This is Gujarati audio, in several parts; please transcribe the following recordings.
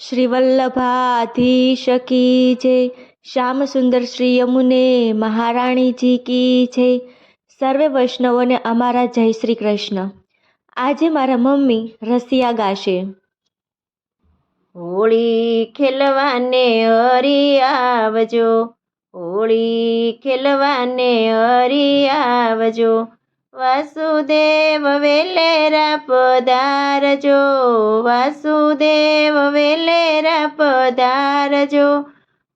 श्री वल्लभाधीश की जय। श्याम सुंदर श्री यमुने महाराणी जी की जय। સર્વે વૈષ્ણવોને અમારા જય શ્રી કૃષ્ણ। આજે મારા મમ્મી રસિયા ગાશે। હોળી ખેલવાને હરી આવજો, હોળી ખેલવાને હરી આવજો, વાસુદેવ વેલેરા પધારજો, વાસુદેવ વેલેરા પધારજો,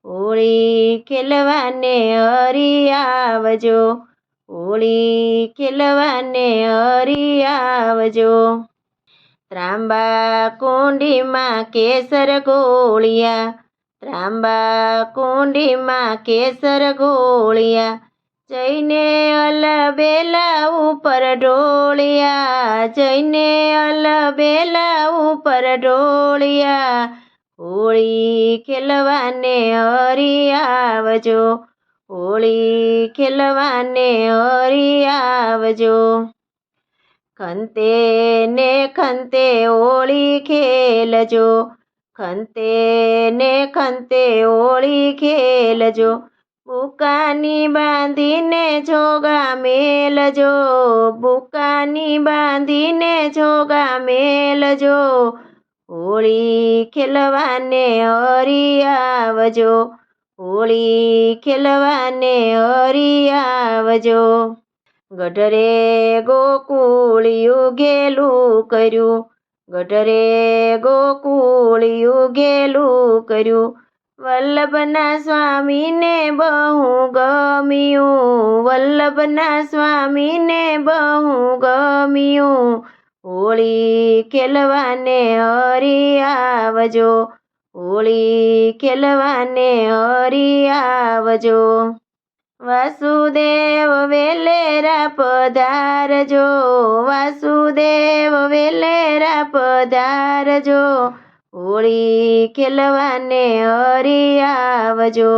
હોળી ખેલવાને હરી આવજો, હોળી ખેલવાને હરી આવજો। ત્રાંબા કુંડીમાં કેસર ગોળિયા, ત્રાંબા કુંડીમાં કેસર ગોળિયા, જઈને અલબેલા ઉપર ઢોળિયા, જઈને અલબેલા ઉપર ઢોળિયા, હોળી ખેલવાને હરી આવજો, હોળી ખેલવાને હરી આવજો। ખંતે ને ખંતે હોળી ખેલજો, ખંતે ને ખંતે હોળી ખેલજો, બુકાની બાંધીને જોગા મેલજો, બુકાની બાંધીને જોગા મેલજો, હોળી ખેલવાને હરી આવજો, હોળી ખેલવાને હરી આવજો। ગઢરે ગોકુળિયું ગેલું કર્યું, ગઢરે ગોકુળિયું ગેલું કર્યું, વલ્લભના સ્વામીને બહુ ગમ્યું, વલ્લભના સ્વામીને બહુ ગમ્યું, હોળી ખેલવાને હરી આવજો, હોળી ખેલવાને હરી આવજો। વાસુદેવ વેલેરા પધારજો, વાસુદેવ વેલેરા પધારજો, હોળી ખેલવાને હરી આવજો,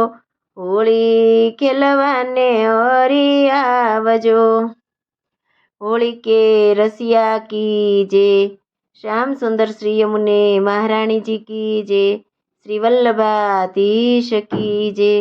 હોળી ખેલવાને હરી આવજો। હોળી કે રસિયા કી જય। શ્યામ સુંદર શ્રી યમુને મહારાણી જી કી જય। શ્રી વલ્લભાધીશ કી જય।